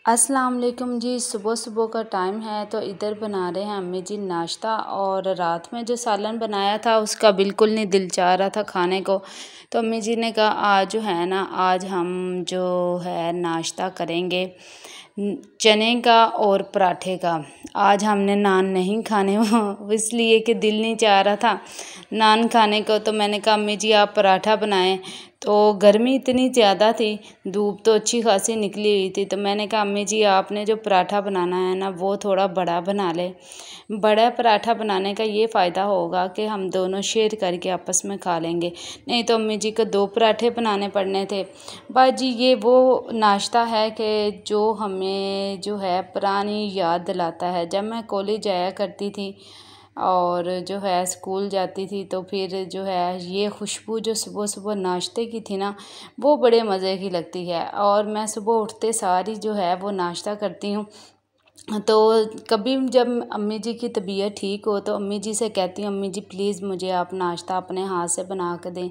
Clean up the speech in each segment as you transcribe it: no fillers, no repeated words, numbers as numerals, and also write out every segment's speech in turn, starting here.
अस्सलाम वालेकुम जी। सुबह सुबह का टाइम है तो इधर बना रहे हैं अम्मी जी नाश्ता। और रात में जो सालन बनाया था उसका बिल्कुल नहीं दिल चाह रहा था खाने को। तो अम्मी जी ने कहा आज जो है ना, आज हम जो है नाश्ता करेंगे चने का और पराठे का। आज हमने नान नहीं खाने वो इसलिए कि दिल नहीं चाह रहा था नान खाने को। तो मैंने कहा अम्मी जी आप पराठा बनाएं। तो गर्मी इतनी ज़्यादा थी, धूप तो अच्छी खासी निकली हुई थी। तो मैंने कहा अम्मी जी आपने जो पराठा बनाना है ना वो थोड़ा बड़ा बना ले। बड़ा पराठा बनाने का ये फ़ायदा होगा कि हम दोनों शेयर करके आपस में खा लेंगे। नहीं तो अम्मी जी को 2 पराठे बनाने पड़ने थे। बाजी ये वो नाश्ता है कि जो हमें जो है पुरानी याद दिलाता है। जब मैं कॉलेज जाया करती थी और जो है स्कूल जाती थी तो फिर जो है ये खुशबू जो सुबह सुबह नाश्ते की थी ना वो बड़े मज़े की लगती है। और मैं सुबह उठते सारी जो है वो नाश्ता करती हूँ। तो कभी जब अम्मी जी की तबीयत ठीक हो तो अम्मी जी से कहती हूँ अम्मी जी प्लीज़ मुझे आप नाश्ता अपने हाथ से बना कर दें।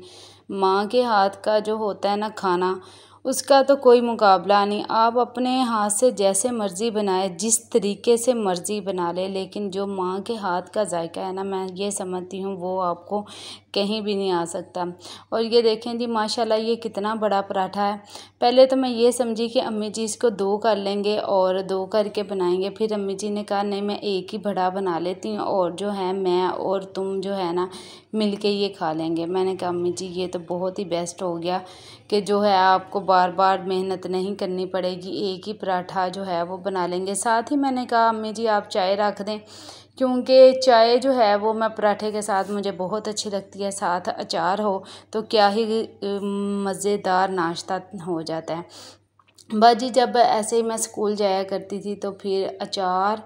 माँ के हाथ का जो होता है ना खाना, उसका तो कोई मुकाबला नहीं। आप अपने हाथ से जैसे मर्ज़ी बनाए, जिस तरीके से मर्ज़ी बना ले, लेकिन जो माँ के हाथ का जायका है ना, मैं ये समझती हूँ वो आपको कहीं भी नहीं आ सकता। और ये देखें जी माशाल्लाह ये कितना बड़ा पराठा है। पहले तो मैं ये समझी कि अम्मी जी इसको 2 कर लेंगे और 2 करके बनाएंगे। फिर अम्मी जी ने कहा नहीं मैं एक ही बड़ा बना लेती हूँ और जो है मैं और तुम जो है ना मिल के ये खा लेंगे। मैंने कहा अम्मी जी ये तो बहुत ही बेस्ट हो गया कि जो है आपको बार बार मेहनत नहीं करनी पड़ेगी, एक ही पराठा जो है वो बना लेंगे। साथ ही मैंने कहा अम्मी जी आप चाय रख दें, क्योंकि चाय जो है वो मैं पराठे के साथ मुझे बहुत अच्छी लगती है। साथ अचार हो तो क्या ही मज़ेदार नाश्ता हो जाता है। बाजी जब ऐसे ही मैं स्कूल जाया करती थी तो फिर अचार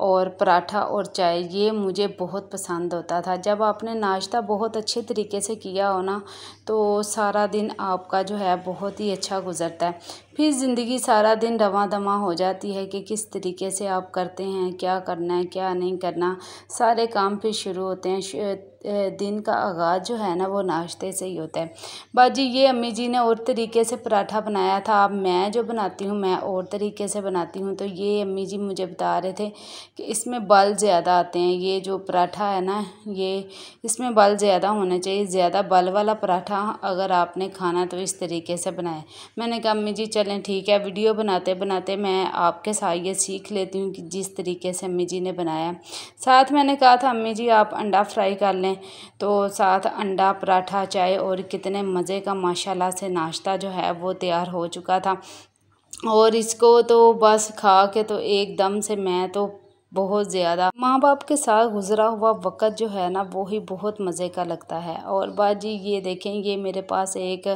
और पराठा और चाय ये मुझे बहुत पसंद होता था। जब आपने नाश्ता बहुत अच्छे तरीके से किया हो ना तो सारा दिन आपका जो है बहुत ही अच्छा गुजरता है। फिर ज़िंदगी सारा दिन रवां दवां हो जाती है कि किस तरीके से आप करते हैं, क्या करना है क्या नहीं करना। सारे काम फिर शुरू होते हैं। दिन का आगाज़ जो है ना वो नाश्ते से ही होता है। बाजी ये अम्मी जी ने और तरीके से पराठा बनाया था। अब मैं जो बनाती हूँ मैं और तरीके से बनाती हूँ। तो ये अम्मी जी मुझे बता रहे थे कि इसमें बल ज़्यादा आते हैं। ये जो पराठा है ना ये इसमें बल ज़्यादा होना चाहिए। ज़्यादा बल वाला पराठा अगर आपने खाना तो इस तरीके से बनाए। मैंने कहा अम्मी जी चलें ठीक है, वीडियो बनाते बनाते मैं आपके साथ ये सीख लेती हूँ कि जिस तरीके से अम्मी जी ने बनाया। साथ मैंने कहा था अम्मी जी आप अंडा फ्राई कर लें, तो साथ अंडा पराठा चाय और कितने मज़े का माशाल्लाह से नाश्ता जो है वो तैयार हो चुका था। और इसको तो बस खा के तो एकदम से मैं तो बहुत ज़्यादा माँ बाप के साथ गुज़रा हुआ वक़्त जो है ना वो ही बहुत मज़े का लगता है। और बाजी ये देखें ये मेरे पास एक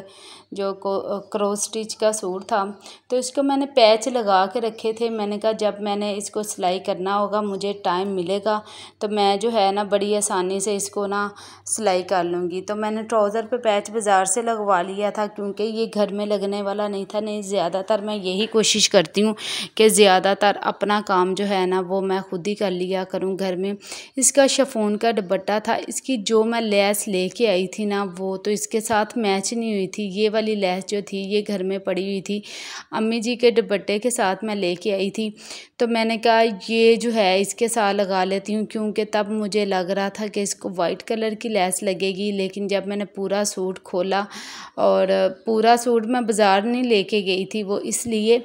जो क्रॉस स्टिच का सूट था तो इसको मैंने पैच लगा के रखे थे। मैंने कहा जब मैंने इसको सिलाई करना होगा मुझे टाइम मिलेगा तो मैं जो है ना बड़ी आसानी से इसको ना सिलाई कर लूँगी। तो मैंने ट्राउज़र पे पैच बाज़ार से लगवा लिया था क्योंकि ये घर में लगने वाला नहीं था। नहीं ज़्यादातर मैं यही कोशिश करती हूँ कि ज़्यादातर अपना काम जो है ना वो मैं खुद ही कर लिया करूँ घर में। इसका शिफॉन का दुपट्टा था, इसकी जो मैं लेस लेके आई थी ना वो तो इसके साथ मैच नहीं हुई थी। ये वाली लेस जो थी ये घर में पड़ी हुई थी, अम्मी जी के दुपट्टे के साथ मैं लेके आई थी। तो मैंने कहा ये जो है इसके साथ लगा लेती हूँ, क्योंकि तब मुझे लग रहा था कि इसको वाइट कलर की लेस लगेगी। लेकिन जब मैंने पूरा सूट खोला, और पूरा सूट मैं बाज़ार नहीं लेके गई थी वो इसलिए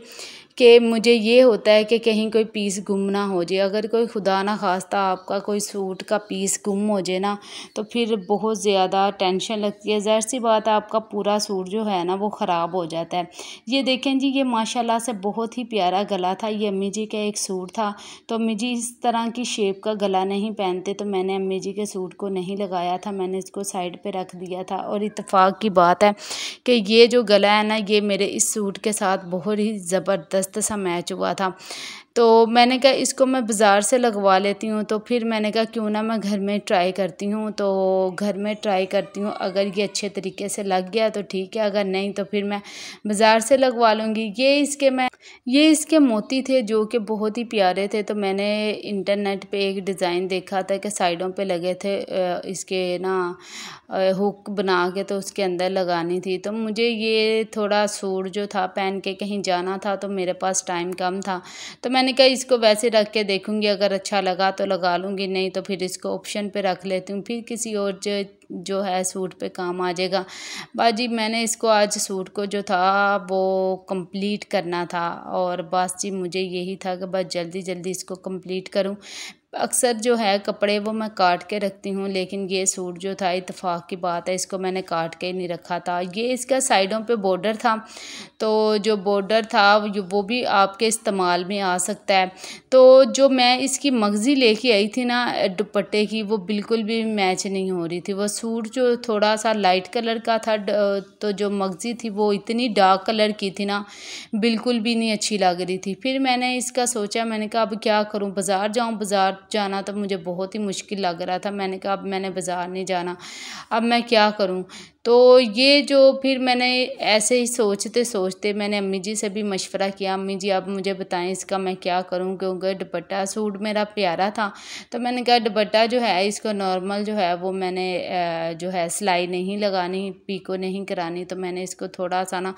कि मुझे ये होता है कि कहीं कोई पीस गुम ना हो जाए। अगर कोई खुदा ना खास्ता आपका कोई सूट का पीस गुम हो जाए ना तो फिर बहुत ज़्यादा टेंशन लगती है। ज़ाहिर सी बात है आपका पूरा सूट जो है ना वो ख़राब हो जाता है। ये देखें जी ये माशाल्लाह से बहुत ही प्यारा गला था। ये अम्मी जी का एक सूट था। तो अम्मी जी इस तरह की शेप का गला नहीं पहनते तो मैंने अम्मी जी के सूट को नहीं लगाया था, मैंने इसको साइड पे रख दिया था। और इत्तेफाक की बात है कि ये जो गला है ना ये मेरे इस सूट के साथ बहुत ही ज़बरदस्त सा मैच हुआ था। तो मैंने कहा इसको मैं बाज़ार से लगवा लेती हूँ। तो फिर मैंने कहा क्यों ना मैं घर में ट्राई करती हूँ। तो घर में ट्राई करती हूँ, अगर ये अच्छे तरीके से लग गया तो ठीक है, अगर नहीं तो फिर मैं बाज़ार से लगवा लूँगी। ये इसके मोती थे जो कि बहुत ही प्यारे थे। तो मैंने इंटरनेट पे एक डिज़ाइन देखा था कि साइडों पे लगे थे इसके ना हुक बना के तो उसके अंदर लगानी थी। तो मुझे ये थोड़ा सूट जो था पहन के कहीं जाना था तो मेरे मेरे पास टाइम कम था, तो मैंने कहा इसको वैसे रख के देखूँगी, अगर अच्छा लगा तो लगा लूँगी, नहीं तो फिर इसको ऑप्शन पे रख लेती हूँ, फिर किसी और जो है सूट पे काम आ जाएगा। बाजी मैंने इसको आज सूट को जो था वो कंप्लीट करना था, और बस जी मुझे यही था कि बस जल्दी जल्दी इसको कंप्लीट करूँ। अक्सर जो है कपड़े वो मैं काट के रखती हूँ, लेकिन ये सूट जो था इत्तेफाक की बात है, इसको मैंने काट के नहीं रखा था। ये इसका साइडों पे बॉर्डर था, तो जो बॉर्डर था वो भी आपके इस्तेमाल में आ सकता है। तो जो मैं इसकी मगज़ी लेके आई थी ना दुपट्टे की, वो बिल्कुल भी मैच नहीं हो रही थी। वो सूट जो थोड़ा सा लाइट कलर का था, तो जो मगज़ी थी वो इतनी डार्क कलर की थी ना, बिल्कुल भी नहीं अच्छी लग रही थी। फिर मैंने इसका सोचा, मैंने कहा अब क्या करूँ, बाज़ार जाऊँ। बाज़ार जाना तो मुझे बहुत ही मुश्किल लग रहा था। मैंने कहा अब मैंने बाज़ार नहीं जाना, अब मैं क्या करूँ। तो ये जो फिर मैंने ऐसे ही सोचते सोचते मैंने अम्मी जी से भी मशवरा किया, अम्मी जी आप मुझे बताएं इसका मैं क्या करूं, क्योंकि दुपट्टा सूट मेरा प्यारा था। तो मैंने कहा दुपट्टा जो है इसको नॉर्मल जो है वो मैंने जो है सिलाई नहीं लगानी, पीको नहीं करानी, तो मैंने इसको थोड़ा सा ना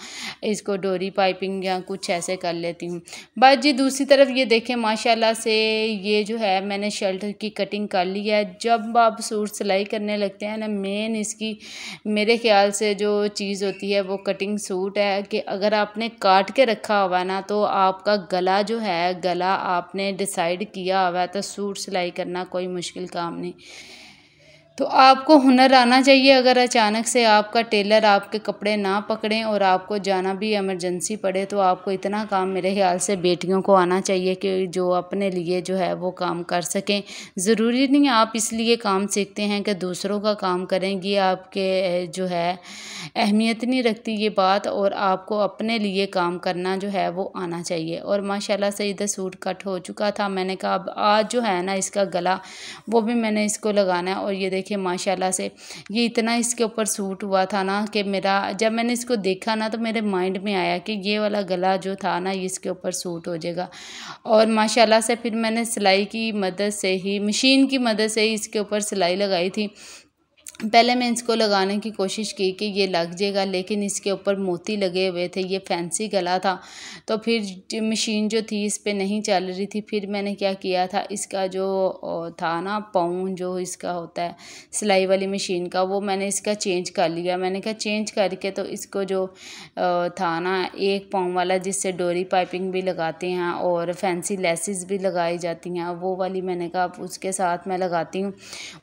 इसको डोरी पाइपिंग या कुछ ऐसे कर लेती हूँ। बस जी दूसरी तरफ ये देखें माशाल्लाह से ये जो है मैंने शर्ट की कटिंग कर ली है। जब आप सूट सिलाई करने लगते हैं ना, मेन इसकी मेरे ख्याल से जो चीज़ होती है वो कटिंग सूट है, कि अगर आपने काट के रखा हुआ ना, तो आपका गला जो है, गला आपने डिसाइड किया हुआ है, तो सूट सिलाई करना कोई मुश्किल काम नहीं। तो आपको हुनर आना चाहिए। अगर अचानक से आपका टेलर आपके कपड़े ना पकड़ें और आपको जाना भी इमरजेंसी पड़े, तो आपको इतना काम मेरे ख्याल से बेटियों को आना चाहिए कि जो अपने लिए जो है वो काम कर सकें। ज़रूरी नहीं आप इसलिए काम सीखते हैं कि दूसरों का काम करेंगी, आपके जो है अहमियत नहीं रखती ये बात, और आपको अपने लिए काम करना जो है वो आना चाहिए। और माशाल्लाह से इधर सूट कट हो चुका था। मैंने कहा अब आज जो है ना इसका गला वो भी मैंने इसको लगाना है। और ये देखिए माशाल्लाह से ये इतना इसके ऊपर सूट हुआ था ना, कि मेरा जब मैंने इसको देखा ना, तो मेरे माइंड में आया कि ये वाला गला जो था ना इसके ऊपर सूट हो जाएगा। और माशाल्लाह से फिर मैंने सिलाई की मदद से ही, मशीन की मदद से ही इसके ऊपर सिलाई लगाई थी। पहले मैं इसको लगाने की कोशिश की कि ये लग जाएगा, लेकिन इसके ऊपर मोती लगे हुए थे, ये फैंसी गला था, तो फिर मशीन जो थी इस पे नहीं चल रही थी। फिर मैंने क्या किया था, इसका जो था ना पाँव जो इसका होता है सिलाई वाली मशीन का, वो मैंने इसका चेंज कर लिया। मैंने कहा चेंज करके तो इसको जो था ना एक पाँव वाला जिससे डोरी पाइपिंग भी लगाते हैं और फैंसी लेसिस भी लगाई जाती हैं, वो वाली मैंने कहा उसके साथ मैं लगाती हूँ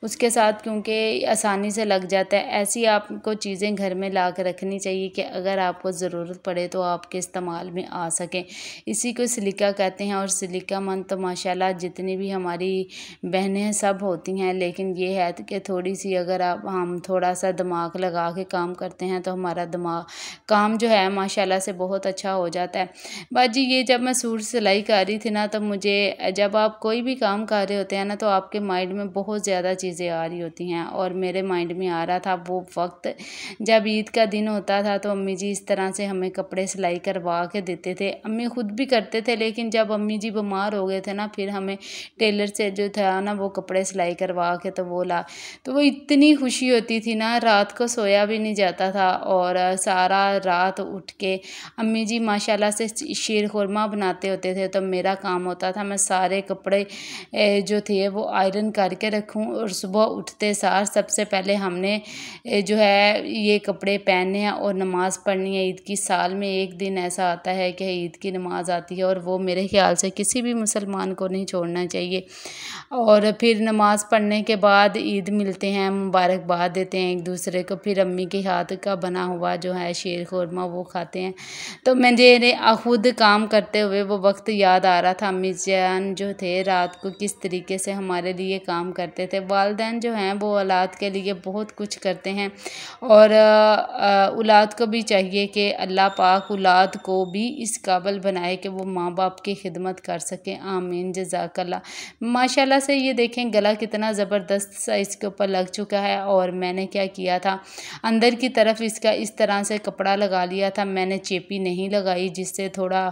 उसके साथ, क्योंकि आसानी से लग जाता है। ऐसी आपको चीज़ें घर में ला के रखनी चाहिए कि अगर आपको ज़रूरत पड़े तो आपके इस्तेमाल में आ सकें। इसी को सिलिका कहते हैं। और सिलिका मन तो माशाल्लाह जितनी भी हमारी बहनें सब होती हैं, लेकिन ये है कि थोड़ी सी अगर हम थोड़ा सा दिमाग लगा के काम करते हैं तो हमारा दिमाग काम जो है माशाल्लाह से बहुत अच्छा हो जाता है। बाजी ये जब मैं सूट सिलाई कर रही थी ना, तो मुझे जब आप कोई भी काम कर रहे होते हैं ना, तो आपके माइंड में बहुत ज़्यादा चीज़ें आ रही होती हैं, और मेरे माइंड में आ रहा था वो वक्त जब ईद का दिन होता था, तो अम्मी जी इस तरह से हमें कपड़े सिलाई करवा के देते थे। अम्मी खुद भी करते थे, लेकिन जब अम्मी जी बीमार हो गए थे ना, फिर हमें टेलर से जो था ना वो कपड़े सिलाई करवा के तो वो इतनी खुशी होती थी ना, रात को सोया भी नहीं जाता था। और सारा रात उठ के अम्मी जी माशाल्लाह से शीर खुरमा बनाते होते थे, तो मेरा काम होता था मैं सारे कपड़े जो थे वो आयरन करके रखूं, और सुबह उठते सार सबसे पहले हमने जो है ये कपड़े पहनने हैं और नमाज़ पढ़नी है ईद की। साल में एक दिन ऐसा आता है कि ईद की नमाज़ आती है, और वो मेरे ख्याल से किसी भी मुसलमान को नहीं छोड़ना चाहिए। और फिर नमाज़ पढ़ने के बाद ईद मिलते हैं, मुबारकबाद देते हैं एक दूसरे को, फिर अम्मी के हाथ का बना हुआ जो है शीर खुरमा वो खाते हैं। तो मुझे खुद काम करते हुए वो वक्त याद आ रहा था, अम्मी जान जो थे रात को किस तरीके से हमारे लिए काम करते थे। वालिदैन जो हैं वो औलाद के लिए बहुत कुछ करते हैं, और औलाद को भी चाहिए कि अल्लाह पाक औलाद को भी इस काबिल बनाए कि वो माँ बाप की खिदमत कर सकें। आमीन जज़ाकल्लाह। माशाल्लाह से ये देखें गला कितना ज़बरदस्त सा इसके ऊपर लग चुका है। और मैंने क्या किया था, अंदर की तरफ इसका इस तरह से कपड़ा लगा लिया था। मैंने चेपी नहीं लगाई, जिससे थोड़ा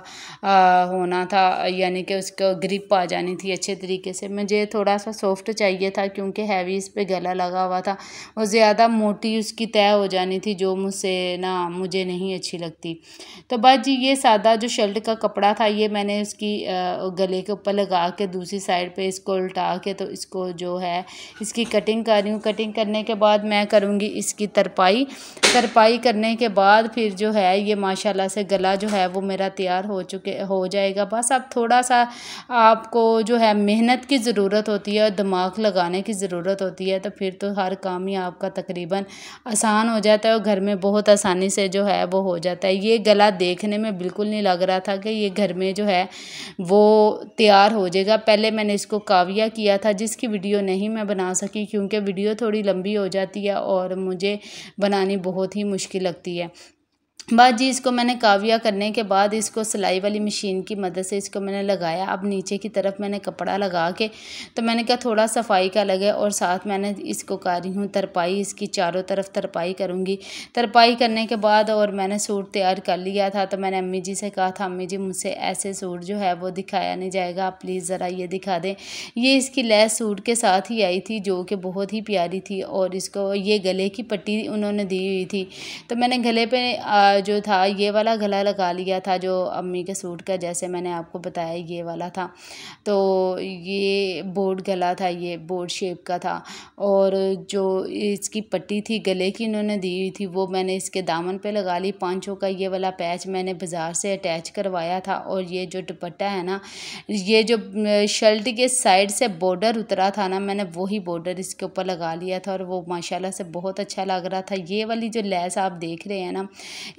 होना था, यानी कि उसको ग्रिप आ जानी थी अच्छे तरीके से। मुझे थोड़ा सा सॉफ्ट चाहिए था, क्योंकि हैवी इस पे गला लगा हुआ था। वो ज़्यादा मोटी उसकी तय हो जानी थी, जो मुझे नहीं अच्छी लगती। तो बस जी ये सादा जो शर्ट का कपड़ा था ये मैंने उसकी गले के ऊपर लगा के दूसरी साइड पे इसको उल्टा के तो इसको जो है इसकी कटिंग कर रही हूँ। कटिंग करने के बाद मैं करूँगी इसकी तरपाई करने के बाद फिर जो है ये माशाल्लाह से गला जो है वो मेरा तैयार हो जाएगा। बस अब थोड़ा सा आपको जो है मेहनत की ज़रूरत होती है और दिमाग लगाने की ज़रूरत होती है, तो फिर तो हर काम ही आपका तकरीबन आसान हो जाता है और घर में बहुत आसानी से जो है वो हो जाता है। ये गला देखने में बिल्कुल नहीं लग रहा था कि ये घर में जो है वो तैयार हो जाएगा। पहले मैंने इसको काविया किया था, जिसकी वीडियो नहीं मैं बना सकी क्योंकि वीडियो थोड़ी लंबी हो जाती है और मुझे बनानी बहुत ही मुश्किल लगती है। बस जी इसको मैंने काविया करने के बाद इसको सिलाई वाली मशीन की मदद से इसको मैंने लगाया। अब नीचे की तरफ मैंने कपड़ा लगा के तो मैंने कहा थोड़ा सफाई का लगे और साथ मैंने इसको कर रही हूँ तरपाई, इसकी चारों तरफ तरपाई करूँगी। तरपाई करने के बाद और मैंने सूट तैयार कर लिया था, तो मैंने अम्मी जी से कहा था अम्मी जी मुझसे ऐसे सूट जो है वो दिखाया नहीं जाएगा, आप प्लीज़ ज़रा ये दिखा दें। ये इसकी लैस सूट के साथ ही आई थी जो कि बहुत ही प्यारी थी और इसको ये गले की पट्टी उन्होंने दी हुई थी, तो मैंने गले पे जो था ये वाला गला लगा लिया था जो अम्मी के सूट का, जैसे मैंने आपको बताया ये वाला था। तो ये बोर्ड गला था, ये बोर्ड शेप का था और जो इसकी पट्टी थी गले की इन्होंने दी हुई थी वो मैंने इसके दामन पे लगा ली। पांचों का ये वाला पैच मैंने बाज़ार से अटैच करवाया था और ये जो दुपट्टा है ना, ये जो शर्ट के साइड से बॉर्डर उतरा था ना, मैंने वही बॉर्डर इसके ऊपर लगा लिया था और वो माशाल्लाह से बहुत अच्छा लग रहा था। ये वाली जो लैस आप देख रहे हैं ना,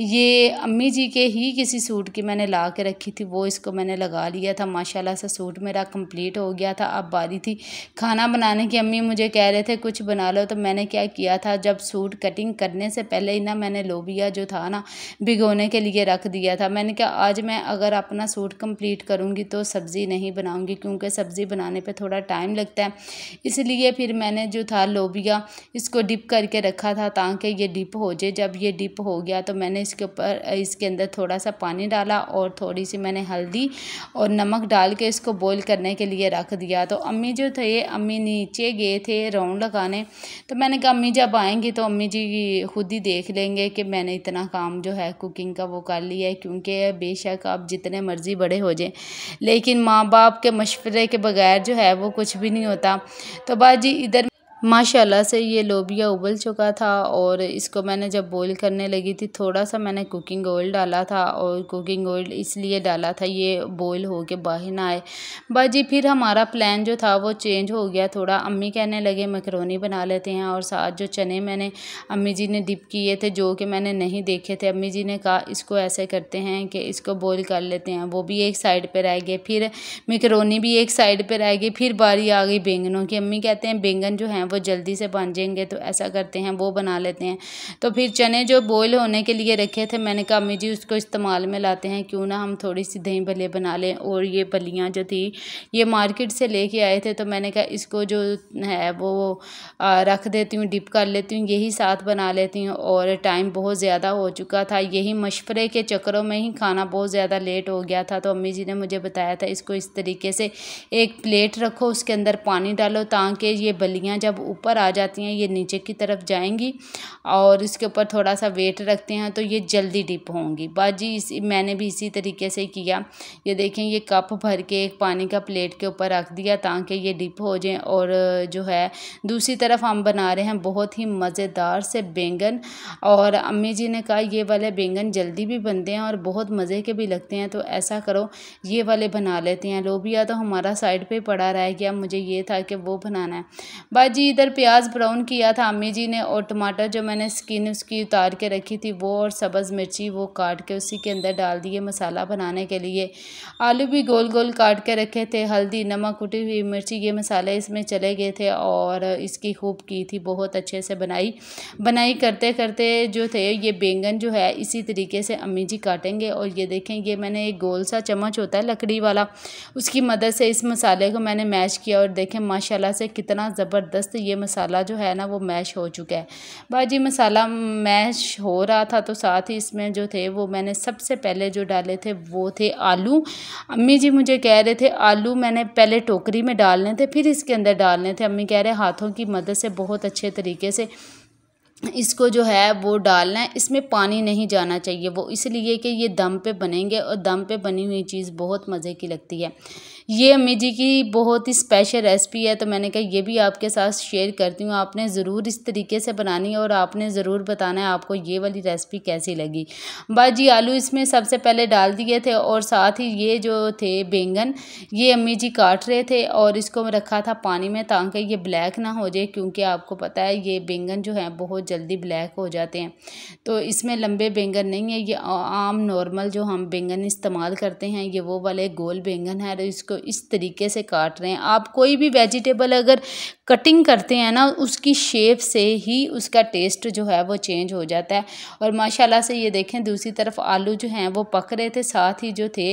ये अम्मी जी के ही किसी सूट की मैंने ला के रखी थी, वो इसको मैंने लगा लिया था। माशाल्लाह से सूट मेरा कंप्लीट हो गया था। अब बारी थी खाना बनाने की। अम्मी मुझे कह रहे थे कुछ बना लो, तो मैंने क्या किया था, जब सूट कटिंग करने से पहले ही ना मैंने लोबिया जो था ना भिगोने के लिए रख दिया था। मैंने कहा आज मैं अगर अपना सूट कंप्लीट करूँगी तो सब्ज़ी नहीं बनाऊँगी क्योंकि सब्ज़ी बनाने पर थोड़ा टाइम लगता है, इसलिए फिर मैंने जो था लोबिया इसको डिप करके रखा था ताकि ये डिप हो जाए। जब ये डिप हो गया तो मैंने इसके अंदर थोड़ा सा पानी डाला और थोड़ी सी मैंने हल्दी और नमक डाल के इसको बॉईल करने के लिए रख दिया। तो अम्मी जो थे, अम्मी नीचे गए थे राउंड लगाने, तो मैंने कहा अम्मी जब आएंगी तो अम्मी जी खुद ही देख लेंगे कि मैंने इतना काम जो है कुकिंग का वो कर लिया है, क्योंकि बेशक आप जितने मर्ज़ी बड़े हो जाए लेकिन माँ बाप के मशवरे के बगैर जो है वो कुछ भी नहीं होता। तो बाजी इधर माशाल्लाह से ये लोबिया उबल चुका था और इसको मैंने जब बॉईल करने लगी थी थोड़ा सा मैंने कुकिंग ऑयल डाला था और कुकिंग ऑयल इसलिए डाला था ये बॉईल हो के बाहर ना आए। बाजी फिर हमारा प्लान जो था वो चेंज हो गया थोड़ा। अम्मी कहने लगे मैकरोनी बना लेते हैं और साथ जो चने मैंने अम्मी जी ने डिप किए थे जो कि मैंने नहीं देखे थे, अम्मी जी ने कहा इसको ऐसे करते हैं कि इसको बॉईल कर लेते हैं, वो भी एक साइड पर रह गए। फिर मैकरोनी भी एक साइड पर रह गई। फिर बारी आ गई बैंगनों की। अम्मी कहते हैं बैंगन जो हैं वो जल्दी से बन जाएंगे तो ऐसा करते हैं वो बना लेते हैं। तो फिर चने जो बॉईल होने के लिए रखे थे मैंने कहा अम्मी जी उसको इस्तेमाल में लाते हैं, क्यों ना हम थोड़ी सी दही भल्ले बना लें। और ये बलियाँ जो थी ये मार्केट से लेके आए थे, तो मैंने कहा इसको जो है वो रख देती हूँ, डिप कर लेती हूँ, यही साथ बना लेती हूँ। और टाइम बहुत ज़्यादा हो चुका था, यही मशवरे के चक्करों में ही खाना बहुत ज़्यादा लेट हो गया था। तो अम्मी जी ने मुझे बताया था इसको इस तरीके से एक प्लेट रखो, उसके अंदर पानी डालो ताकि ये बलियाँ जब ऊपर आ जाती हैं ये नीचे की तरफ जाएंगी और इसके ऊपर थोड़ा सा वेट रखते हैं तो ये जल्दी डिप होंगी। बाजी मैंने भी इसी तरीके से किया। ये देखें ये कप भर के एक पानी का प्लेट के ऊपर रख दिया ताकि ये डिप हो जाएं। और जो है दूसरी तरफ हम बना रहे हैं बहुत ही मज़ेदार से बैंगन, और अम्मी जी ने कहा ये वाले बैंगन जल्दी भी बनते हैं और बहुत मज़े के भी लगते हैं, तो ऐसा करो ये वाले बना लेते हैं। लोबिया तो हमारा साइड पे पड़ा रह गया, मुझे ये था कि वो बनाना है। बाजी इधर प्याज ब्राउन किया था अम्मी जी ने और टमाटर जो मैंने स्किन उसकी उतार के रखी थी वो और सब्ज़ मिर्ची वो काट के उसी के अंदर डाल दिए मसाला बनाने के लिए। आलू भी गोल गोल काट के रखे थे, हल्दी नमक कुटी हुई मिर्ची ये मसाले इसमें चले गए थे और इसकी खूब की थी, बहुत अच्छे से बनाई करते करते जो थे ये बैंगन जो है इसी तरीके से अम्मी जी काटेंगे। और ये देखें ये मैंने एक गोल सा चम्मच होता है लकड़ी वाला, उसकी मदद से इस मसाले को मैंने मैश किया और देखें माशाल्लाह से कितना ज़बरदस्त तो ये मसाला जो है ना वो मैश हो चुका है। बाजी मसाला मैश हो रहा था तो साथ ही इसमें जो थे वो मैंने सबसे पहले जो डाले थे वो थे आलू। अम्मी जी मुझे कह रहे थे आलू मैंने पहले टोकरी में डालने थे फिर इसके अंदर डालने थे। अम्मी कह रहे हाथों की मदद से बहुत अच्छे तरीके से इसको जो है वो डालना है। इसमें पानी नहीं जाना चाहिए, वो इसलिए कि ये दम पे बनेंगे और दम पे बनी हुई चीज़ बहुत मज़े की लगती है। ये अम्मी जी की बहुत ही स्पेशल रेसिपी है तो मैंने कहा ये भी आपके साथ शेयर करती हूँ। आपने ज़रूर इस तरीके से बनानी है और आपने ज़रूर बताना है आपको ये वाली रेसिपी कैसी लगी। बाजी आलू इसमें सबसे पहले डाल दिए थे और साथ ही ये जो थे बैंगन ये अम्मी जी काट रहे थे और इसको रखा था पानी में ताकि ये ब्लैक ना हो जाए, क्योंकि आपको पता है ये बैंगन जो है बहुत जल्दी ब्लैक हो जाते हैं। तो इसमें लंबे बैंगन नहीं है, ये आम नॉर्मल जो हम बैंगन इस्तेमाल करते हैं ये वो वाले गोल बैंगन है। तो इसको इस तरीके से काट रहे हैं। आप कोई भी वेजिटेबल अगर कटिंग करते हैं ना उसकी शेप से ही उसका टेस्ट जो है वो चेंज हो जाता है। और माशाल्लाह से ये देखें दूसरी तरफ आलू जो हैं वो पक रहे थे। साथ ही जो थे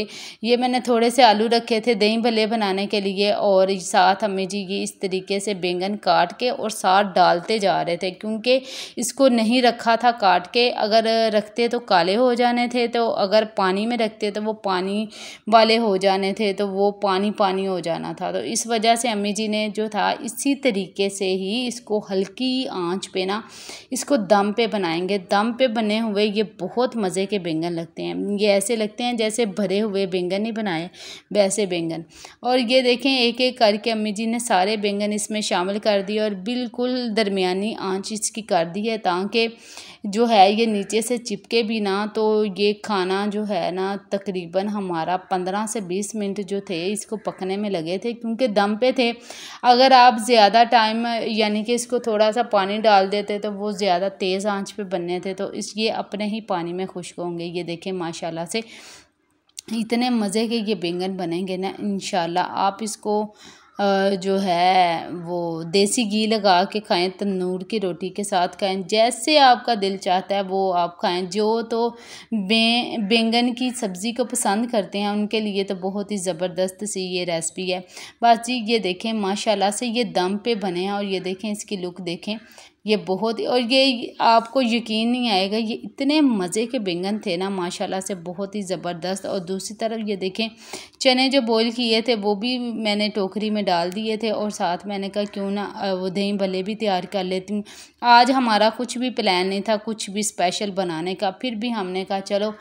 ये मैंने थोड़े से आलू रखे थे दही भल्ले बनाने के लिए और साथ अम्मी जी ये इस तरीके से बैंगन काट के और साथ डालते जा रहे थे, क्योंकि इसको नहीं रखा था काट के। अगर रखते तो काले हो जाने थे, तो अगर पानी में रखते तो वो पानी वाले हो जाने थे, तो वो पानी पानी हो जाना था। तो इस वजह से अम्मी जी ने जो था इसी तरीके से ही इसको हल्की आंच पे ना इसको दम पे बनाएंगे। दम पे बने हुए ये बहुत मज़े के बैंगन लगते हैं। ये ऐसे लगते हैं जैसे भरे हुए बैंगन नहीं बनाए वैसे बैंगन। और ये देखें एक एक करके अम्मी जी ने सारे बैंगन इसमें शामिल कर दिए और बिल्कुल दरमियानी आंच इसकी कर दी है ताकि जो है ये नीचे से चिपके भी ना। तो ये खाना जो है ना तकरीबन हमारा 15 से 20 मिनट जो थे इसको पकने में लगे थे, क्योंकि दम पे थे। अगर आप ज़्यादा टाइम यानी कि इसको थोड़ा सा पानी डाल देते तो वो ज़्यादा तेज़ आंच पे बनने थे, तो इस ये अपने ही पानी में खुश्क होंगे। ये देखें माशाल्लाह से इतने मज़े के ये बैंगन बनेंगे ना इंशाल्लाह। आप इसको जो है वो देसी घी लगा के खाएं, तंदूर की रोटी के साथ खाएं, जैसे आपका दिल चाहता है वो आप खाएं। जो तो बैंगन की सब्ज़ी को पसंद करते हैं उनके लिए तो बहुत ही ज़बरदस्त सी ये रेसिपी है। बस जी ये देखें माशाल्लाह से ये दम पे बने हैं और ये देखें इसकी लुक देखें ये बहुत ही, और ये आपको यकीन नहीं आएगा ये इतने मज़े के बैंगन थे ना माशाल्लाह से बहुत ही ज़बरदस्त। और दूसरी तरफ ये देखें चने जो बॉईल किए थे वो भी मैंने टोकरी में डाल दिए थे और साथ मैंने कहा क्यों ना वो दही भल्ले भी तैयार कर लेती हूँ। आज हमारा कुछ भी प्लान नहीं था कुछ भी स्पेशल बनाने का, फिर भी हमने कहा चलो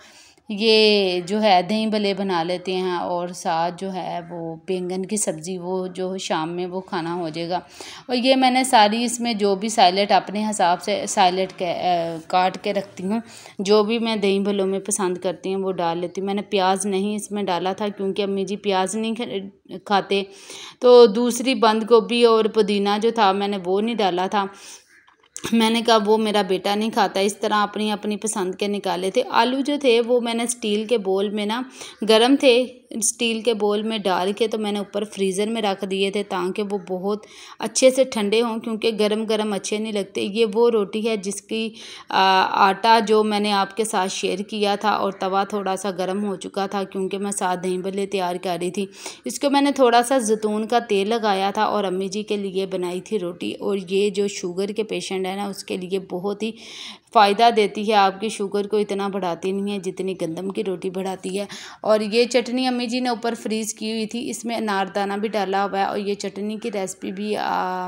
ये जो है दही भल्ले बना लेते हैं और साथ जो है वो बैंगन की सब्ज़ी वो जो शाम में वो खाना हो जाएगा। और ये मैंने सारी इसमें जो भी साइलेट अपने हिसाब से साइलेट काट के रखती हूँ, जो भी मैं दही भल्लों में पसंद करती हूँ वो डाल लेती हूँ। मैंने प्याज नहीं इसमें डाला था क्योंकि अम्मी जी प्याज नहीं खाते, तो दूसरी बंद गोभी और पुदीना जो था मैंने वो नहीं डाला था। मैंने कहा वो मेरा बेटा नहीं खाता, इस तरह अपनी अपनी पसंद के निकाले थे। आलू जो थे वो मैंने स्टील के बोल में ना गरम थे, स्टील के बोल में डाल के तो मैंने ऊपर फ्रीज़र में रख दिए थे ताकि वो बहुत अच्छे से ठंडे हों, क्योंकि गरम गरम अच्छे नहीं लगते। ये वो रोटी है जिसकी आटा जो मैंने आपके साथ शेयर किया था और तवा थोड़ा सा गर्म हो चुका था क्योंकि मैं साथ दही भल्ले तैयार कर रही थी। इसको मैंने थोड़ा सा जैतून का तेल लगाया था और अम्मी जी के लिए बनाई थी रोटी। और ये जो शुगर के पेशेंट है ना उसके लिए बहुत ही फ़ायदा देती है, आपकी शुगर को इतना बढ़ाती नहीं है जितनी गंदम की रोटी बढ़ाती है। और ये चटनी अम्मी जी ने ऊपर फ्रीज़ की हुई थी, इसमें अनारदाना भी डाला हुआ है और ये चटनी की रेसिपी भी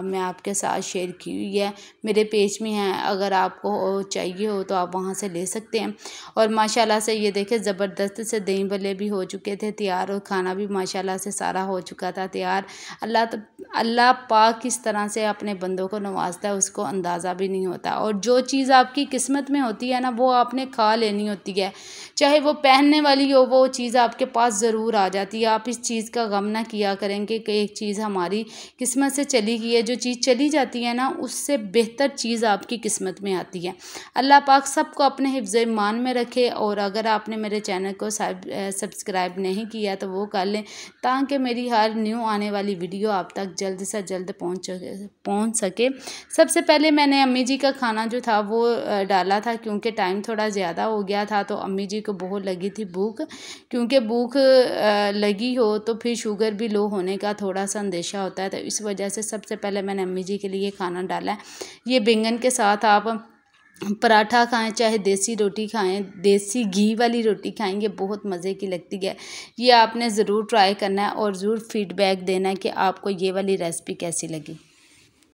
मैं आपके साथ शेयर की हुई है, मेरे पेज में है, अगर आपको चाहिए हो तो आप वहाँ से ले सकते हैं। और माशाल्लाह से ये देखें ज़बरदस्त से दही भल्ले भी हो चुके थे तैयार और खाना भी माशाल्लाह से सारा हो चुका था तैयार। अल्लाह पाक किस तरह से अपने बंदों को नवाजता है उसको अंदाज़ा भी नहीं होता। और जो चीज़ आपकी किस्मत में होती है ना वो आपने खा लेनी होती है, चाहे वो पहनने वाली हो वो चीज़ आपके पास ज़रूर आ जाती है। आप इस चीज़ का गम ना किया करेंगे कि एक चीज़ हमारी किस्मत से चली गई है, जो चीज़ चली जाती है ना उससे बेहतर चीज़ आपकी किस्मत में आती है। अल्लाह पाक सबको अपने हिफ्ज़ ईमान में रखे। और अगर आपने मेरे चैनल को सब्सक्राइब नहीं किया तो वो कर लें ताकि मेरी हर न्यू आने वाली वीडियो आप तक जल्द से जल्द पहुँच सके। सबसे पहले मैंने अम्मी जी का खाना जो था वो डाला था क्योंकि टाइम थोड़ा ज़्यादा हो गया था। तो अम्मी जी को बहुत लगी थी भूख, क्योंकि भूख लगी हो तो फिर शुगर भी लो होने का थोड़ा सा अंदेशा होता है। तो इस वजह से सबसे पहले मैंने अम्मी जी के लिए खाना डाला है। ये बैंगन के साथ आप पराठा खाएं, चाहे देसी रोटी खाएं, देसी घी वाली रोटी खाएंगे, बहुत मज़े की लगती है। ये आपने ज़रूर ट्राई करना है और ज़रूर फीडबैक देना है कि आपको ये वाली रेसिपी कैसी लगी।